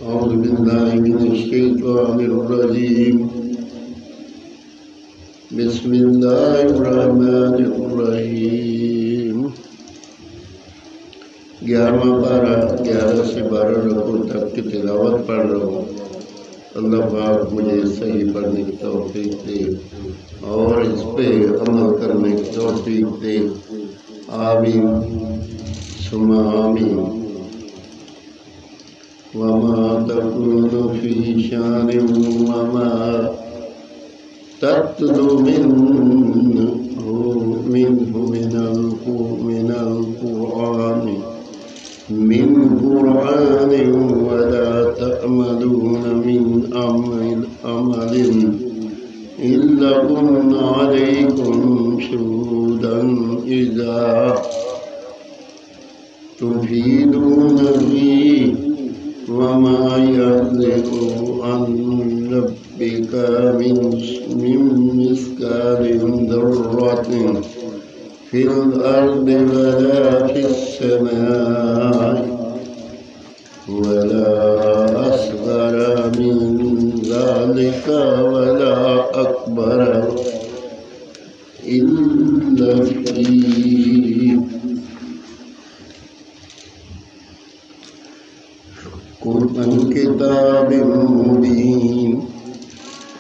أعوذ بالله من الشيطان الرجيم بسم الله الرحمن الرحيم 11واں پارہ 11 سے 12 رکوع تک کی تلاوت پڑھ رہا ہوں۔ اللہ پاک مجھے صحیح پڑھنے کی توفیق دے اور اس پہ عمل کرنے کی توفیق دے، آمین ثم آمین۔ وما تكون في شان وما تتلو منه من قرآن ولا تعملون من عمل إلا كنا عليكم شهودا إذا تفيدون فيه وما يعزب عن ربك من مثقال ذرة في الأرض ولا في السماء ولا أصغر من ذلك ولا أكبر إلا في كتاب مبين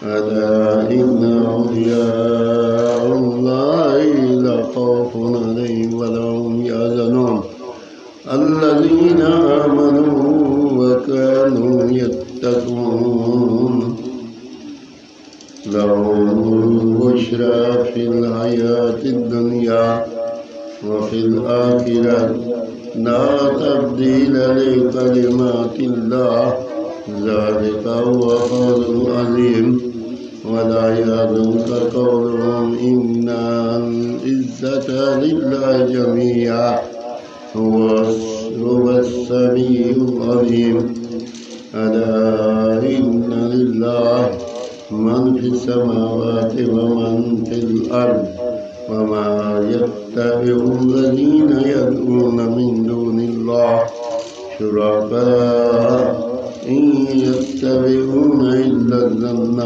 ألا إن أولياء الله لا خوف عليهم ولا هم يحزنون الذين آمنوا وكانوا يتقون لهم البشرى في الحياة الدنيا وفي الآخرة لا تبديل لكلمات الله ذلك هو الفوز العظيم ولا يحزنك قولهم إن العزة لله جميعا هو السميع العليم ألا إن لله من في السماوات ومن في الأرض وما يتبع الذين يدعون من دون الله شركاء إن يتبعون إلا الظن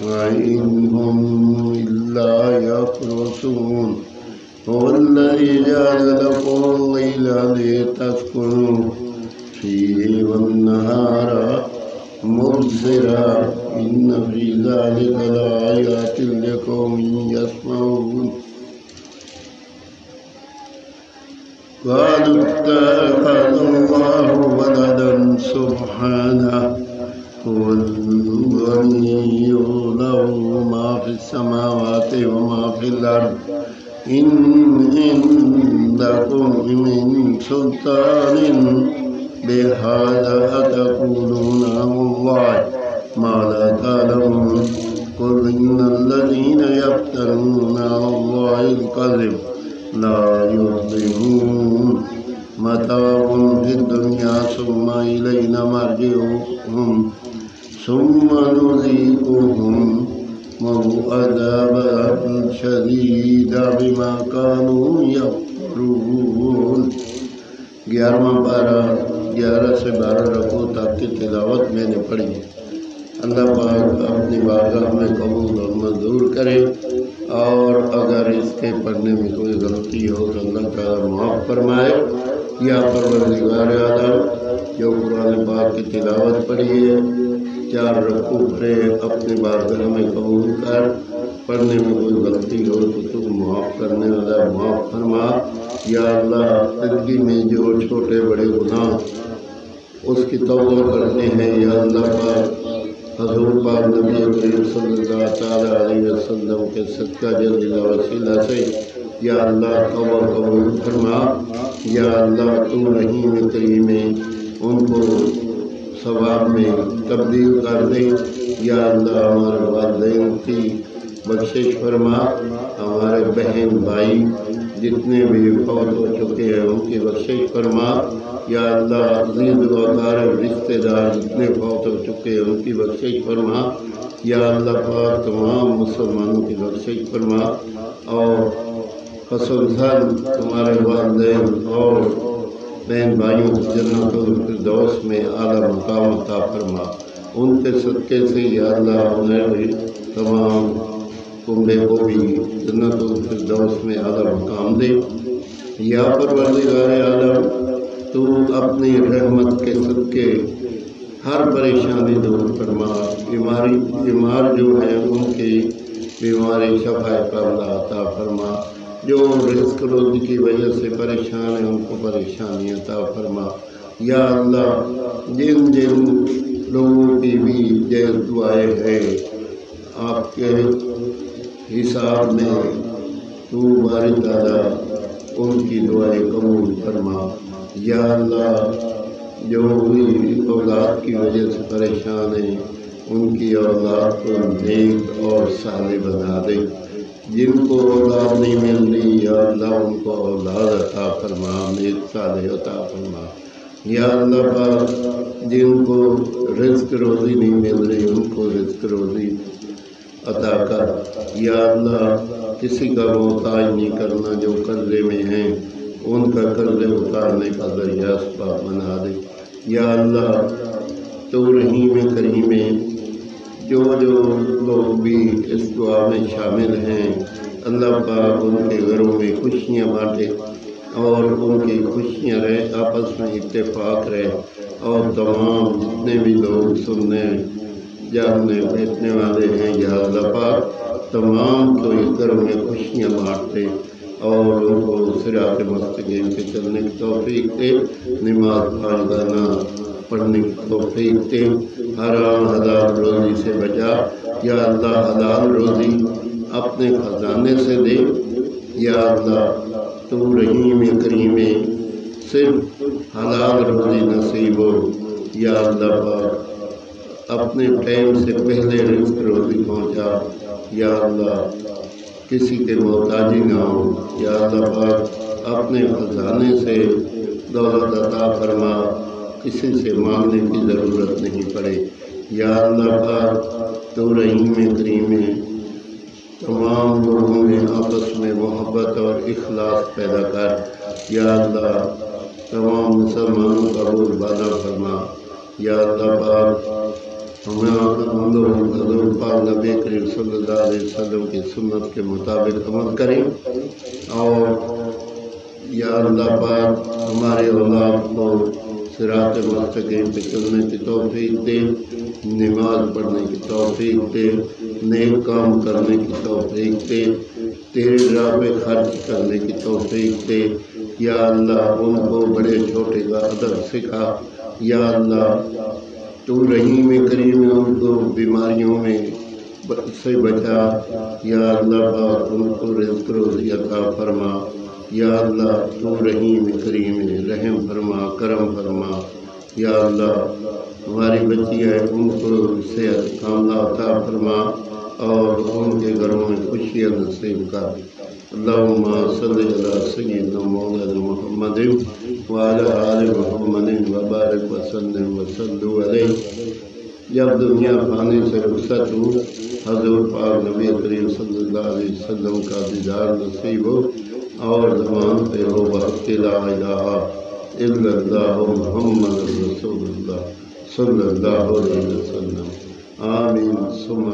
وإن هم إلا يخرصون هو الذي جعل لكم الليل لتسكنوا فيه والنهار مبصرا إن في ذلك لآيات لقوم يسمعون قالوا اتخذ الله ولدا سبحانه هو الغني له ما في السماوات وما في الأرض إن عندكم من سلطان بهذا أتقولون على الله ما لا تعلمون قل إن الذين يفترون على الله الكذب لا يفلحون متاع في الدنيا ثم إلينا مرجعهم ثم نذيقهم عذابا شديدا بما كانوا يكفرون۔ 11واں پارہ 11 سے 12 رکوع تک کی تلاوت میں نے پڑھی۔ اللہ پاک اپنی بارگاہ میں قبول اور منظور کرے، اور اگر اس کے پڑھنے میں کوئی غلطی ہو تو اللہ تعالیٰ معاف فرمائے۔ یا پروردگار عالم جو قرآن پاک کی تلاوت پڑھی ہے 4 رکوع پہ اپنے بارگاہ میں قبول کر، پڑھنے میں کوئی غلطی ہو تو تو معاف کرنے والا معاف فرما۔ یا اللہ زندگی میں جو چھوٹے بڑے گناہ اس کی توبہ کرتے ہیں، یا اللہ پاک حضور پاک نبی کریم صلی اللہ تعالیٰ علیہ وسلم کے صدقہ جلیلہ وسیلہ سے یا اللہ توبہ قبول فرما۔ یا اللہ تو رحیم کریم ان کو ثواب میں تبدیل کر دے۔ یا اللہ ہمارے والدین کی بخشش فرما، ہمارے بہن بھائی جتنے بھی فوت ہو چکے ہیں ان کی بخشش فرما۔ یا اللہ عزیز و اقارب رشتے دار جتنے فوت ہو چکے ہیں ان کی بخشش فرما۔ یا اللہ پاک تمام مسلمانوں کی بخشش فرما، اور خصوصاً تمہارے والدین اور بہن بھائیوں کو جنت الفردوس میں اعلیٰ مقام عطا فرما، ان کے صدقے سے یا اللہ انہیں تمام کنبے کو بھی جنت الفردوس میں اعلیٰ مقام دے۔ یا پروردگار عالم، تو اپنی رحمت کے صدقے ہر پریشانی دور فرما، بیمار جو ہیں ان کی بیماری شفا کاملہ عطا فرما، جو رزق روزی کی وجہ سے پریشان ہیں ان کو پریشانی عطا فرما۔ یا اللہ جن لوگوں کی بھی جیز دعائیں ہیں آپ کے حساب میں، تو باری تعالیٰ ان کی دعائیں قبول فرما۔ یا اللہ جو بھی اولاد کی وجہ سے پریشان ہیں ان کی اولاد کو نیک اور صالح بنا دے، جن کو اولاد نہیں مل رہی یا اللہ ان کو اولاد عطا فرما، نیک صالح عطا فرما۔ یا اللہ پاک جن کو رزق روزی نہیں مل رہی ان کو رزق روزی عطا کر۔ یا اللہ کسی کا محتاج نہیں کرنا، جو قرضے میں ہیں ان کا قرضے اتارنے کا ذریعہ اسباب بنا دے۔ یا اللہ تو رحیم کریم، جو لوگ بھی اس دعا میں شامل ہیں اللہ پاک ان کے گھروں میں خوشیاں بانٹے اور ان کی خوشیاں رہے، آپس میں اتفاق رہے، اور تمام جتنے بھی لوگ سننے جاننے بیٹھنے والے ہیں یا اللہ پاک تمام کو اس گھروں میں خوشیاں بانٹتے اور ان کو صراط مستقیم پہ چلنے کی توفیق دے، نماز پاکانہ پڑھنے کی توفیق دے، حرام حلال روزی سے بچا۔ یا اللہ حلال روزی اپنے خزانے سے دے۔ یا اللہ تو رحیم کریم، صرف حلال روزی نصیب ہو۔ یا اللہ پاک اپنے ٹائم سے پہلے رزق روزی پہنچا۔ یا اللہ کسی کے محتاجی نہ ہو۔ یا اللہ پاک اپنے خزانے سے دولت عطا فرما، کسی سے مانگنے کی ضرورت نہیں پڑے۔ یا اللہ پاک تو رحیم کریم، تمام لوگوں میں آپس میں محبت اور اخلاص پیدا کر۔ یا اللہ تمام مسلمانوں کا بول بالا فرما۔ یا اللہ پاک ہم لوگ حضور پاک نبی کریم صلی اللہ علیہ وسلم کی سنت کے مطابق عمل کریں، اور یا اللہ پاک ہمارے اولاد کو صراط مستقیم پہ چلنے کی توفیق دے، نماز پڑھنے کی توفیق دے، نیک کام کرنے کی توفیق دے، تیرے راہ پہ خرچ کرنے کی توفیق دے۔ یا اللہ ان کو بڑے چھوٹے کا ادب سکھا۔ یا اللہ تو رحیم کریم ان کو بیماریوں میں سے بچا۔ یا اللہ پاک ان کو رزق روزی عطا فرما۔ یا اللہ تو رحیم کریم، رحم فرما، کرم فرما۔ یا اللہ ہماری بچیاں ان کو صحت کاملہ عطا فرما اور ان کے گھروں میں خوشیاں نصیب کر۔ اللہم صلی علی سیدنا مولانا محمد وعلی آل محمد وبارک وسلم وصلوا علیہ۔ جب دنیا پانی سے رخصت ہو، حضور پاک نبی کریم صلی اللہ علیہ وسلم کا دیدار نصیب ہو اور زبان پہ ہو بحق لا الہ الا اللہ محمد رسول اللہ صلی اللہ علیہ وسلم۔ آمین ثم